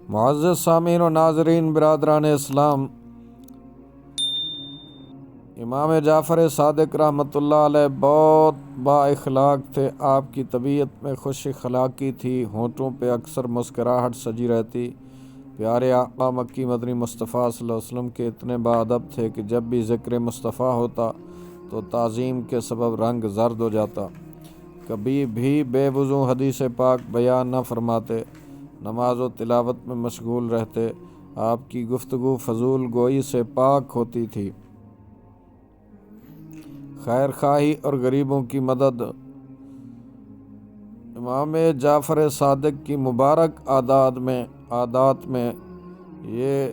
معزز سامعین و ناظرین برادران اسلام، امام جعفر صادق رحمۃ اللہ علیہ بہت با اخلاق تھے۔ آپ کی طبیعت میں خوش اخلاقی تھی، ہونٹوں پہ اکثر مسکراہٹ سجی رہتی۔ پیارے آقا مکی مدنی مصطفیٰ صلی اللہ علیہ وسلم کے اتنے باادب تھے کہ جب بھی ذکر مصطفیٰ ہوتا تو تعظیم کے سبب رنگ زرد ہو جاتا۔ کبھی بھی بے وضو حدیث پاک بیان نہ فرماتے، نماز و تلاوت میں مشغول رہتے۔ آپ کی گفتگو فضول گوئی سے پاک ہوتی تھی۔ خیر خواہی اور غریبوں کی مدد امام جعفر صادق کی مبارک عادات میں یہ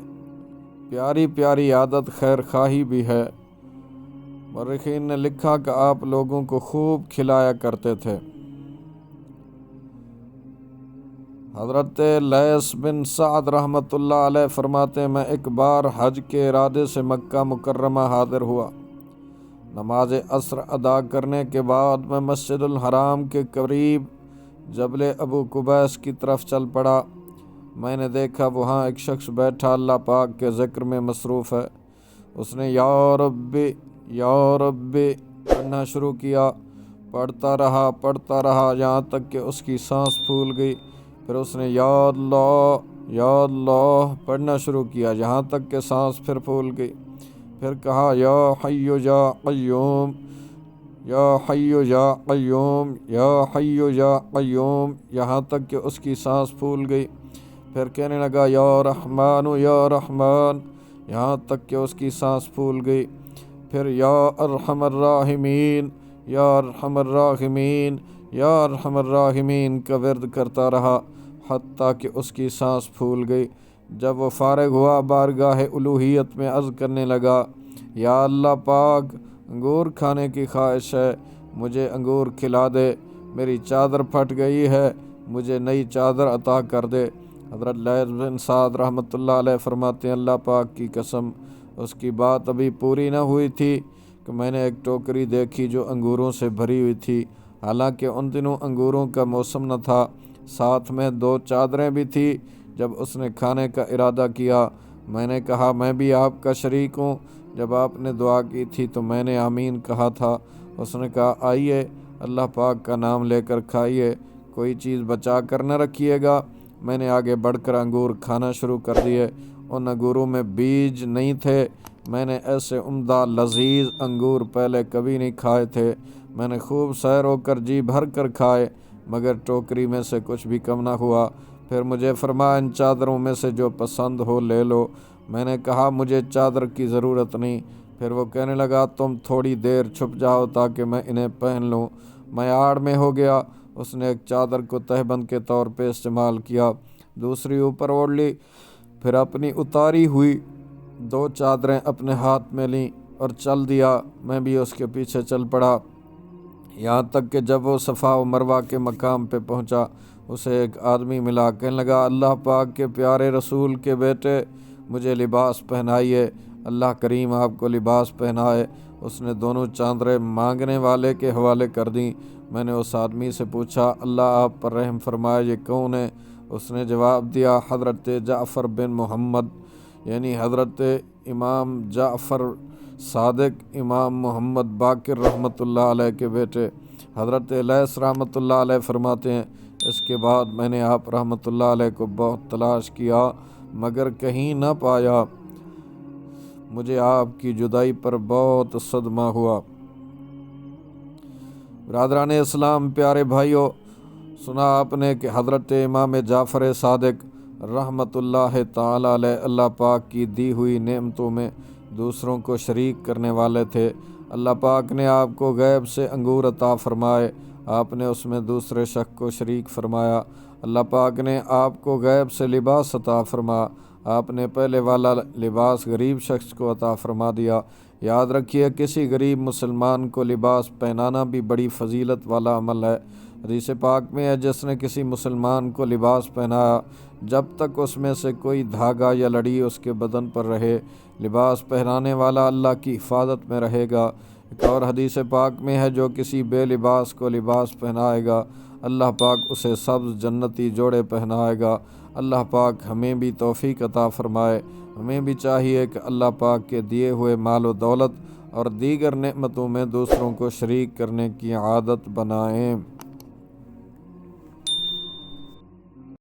پیاری پیاری عادت خیر خواہی بھی ہے۔ مورخین نے لکھا کہ آپ لوگوں کو خوب کھلایا کرتے تھے۔ حضرت لیث بن سعد رحمۃ اللہ علیہ فرماتے ہیں، میں ایک بار حج کے ارادے سے مکہ مکرمہ حاضر ہوا۔ نماز عصر ادا کرنے کے بعد میں مسجد الحرام کے قریب جبل ابو قبیس کی طرف چل پڑا۔ میں نے دیکھا وہاں ایک شخص بیٹھا اللہ پاک کے ذکر میں مصروف ہے۔ اس نے یا ربی یا ربی پڑھنا شروع کیا۔ پڑھتا رہا یہاں تک کہ اس کی سانس پھول گئی۔ پھر اس نے یا اللہ پڑھنا شروع کیا یہاں تک کہ سانس پھر پھول گئی۔ پھر کہا یا حی یا قیوم یا حی یا قیوم یا حی یا قیوم یہاں تک کہ اس کی سانس پھول گئی۔ پھر کہنے لگا یا رحمان یہاں تک کہ اس کی سانس پھول گئی۔ پھر یا ارحم الراحمین یا ارحم الراحمین یا ارحم الراحمین کا ورد کرتا رہا حتیٰ کہ اس کی سانس پھول گئی۔ جب وہ فارغ ہوا بارگاہ الوہیت میں عرض کرنے لگا، یا اللہ پاک انگور کھانے کی خواہش ہے، مجھے انگور کھلا دے۔ میری چادر پھٹ گئی ہے، مجھے نئی چادر عطا کر دے۔ حضرت لیث بن سعد رحمۃ اللہ علیہ فرماتے ہیں، اللہ پاک کی قسم اس کی بات ابھی پوری نہ ہوئی تھی کہ میں نے ایک ٹوکری دیکھی جو انگوروں سے بھری ہوئی تھی۔ حالانکہ ان دنوں انگوروں کا موسم نہ تھا، ساتھ میں 2 چادریں بھی تھی۔ جب اس نے کھانے کا ارادہ کیا، میں نے کہا میں بھی آپ کا شریک ہوں۔ جب آپ نے دعا کی تھی تو میں نے آمین کہا تھا۔ اس نے کہا آئیے اللہ پاک کا نام لے کر کھائیے، کوئی چیز بچا کر نہ رکھیے گا۔ میں نے آگے بڑھ کر انگور کھانا شروع کر دیے۔ ان انگوروں میں بیج نہیں تھے۔ میں نے ایسے عمدہ لذیذ انگور پہلے کبھی نہیں کھائے تھے۔ میں نے خوب سیر ہو کر جی بھر کر کھائے، مگر ٹوکری میں سے کچھ بھی کم نہ ہوا۔ پھر مجھے فرمایا ان چادروں میں سے جو پسند ہو لے لو۔ میں نے کہا مجھے چادر کی ضرورت نہیں۔ پھر وہ کہنے لگا تم تھوڑی دیر چھپ جاؤ تاکہ میں انہیں پہن لوں۔ میں آڑ میں ہو گیا۔ اس نے ایک چادر کو تہبند کے طور پہ استعمال کیا، دوسری اوپر اوڑھ لی، پھر اپنی اتاری ہوئی 2 چادریں اپنے ہاتھ میں لیں اور چل دیا۔ میں بھی اس کے پیچھے چل پڑا، یہاں تک کہ جب وہ صفا و مروہ کے مقام پہ پہنچا، اسے ایک آدمی ملا، کہنے لگا اللہ پاک کے پیارے رسول کے بیٹے مجھے لباس پہنائیے۔ اللہ کریم آپ کو لباس پہنائے۔ اس نے دونوں چادریں مانگنے والے کے حوالے کر دیں۔ میں نے اس آدمی سے پوچھا اللہ آپ پر رحم فرمائے یہ کون ہے؟ اس نے جواب دیا حضرت جعفر بن محمد، یعنی حضرت امام جعفر صادق امام محمد باقر رحمۃ اللہ علیہ کے بیٹے۔ حضرت لیث رحمۃ اللہ علیہ فرماتے ہیں اس کے بعد میں نے آپ رحمۃ اللہ علیہ کو بہت تلاش کیا مگر کہیں نہ پایا۔ مجھے آپ کی جدائی پر بہت صدمہ ہوا۔ برادران اسلام، پیارے بھائیوں، سنا آپ نے کہ حضرت امام جعفر صادق رحمۃ اللہ تعالی علیہ اللہ پاک کی دی ہوئی نعمتوں میں دوسروں کو شریک کرنے والے تھے۔ اللہ پاک نے آپ کو غیب سے انگور عطا فرمائے، آپ نے اس میں دوسرے شخص کو شریک فرمایا۔ اللہ پاک نے آپ کو غیب سے لباس عطا فرما، آپ نے پہلے والا لباس غریب شخص کو عطا فرما دیا۔ یاد رکھیے کسی غریب مسلمان کو لباس پہنانا بھی بڑی فضیلت والا عمل ہے۔ حدیث پاک میں ہے جس نے کسی مسلمان کو لباس پہنایا جب تک اس میں سے کوئی دھاگا یا لڑی اس کے بدن پر رہے، لباس پہنانے والا اللہ کی حفاظت میں رہے گا۔ ایک اور حدیث پاک میں ہے جو کسی بے لباس کو لباس پہنائے گا اللہ پاک اسے سبز جنتی جوڑے پہنائے گا۔ اللہ پاک ہمیں بھی توفیق عطا فرمائے۔ ہمیں بھی چاہیے کہ اللہ پاک کے دیے ہوئے مال و دولت اور دیگر نعمتوں میں دوسروں کو شریک کرنے کی عادت بنائیں۔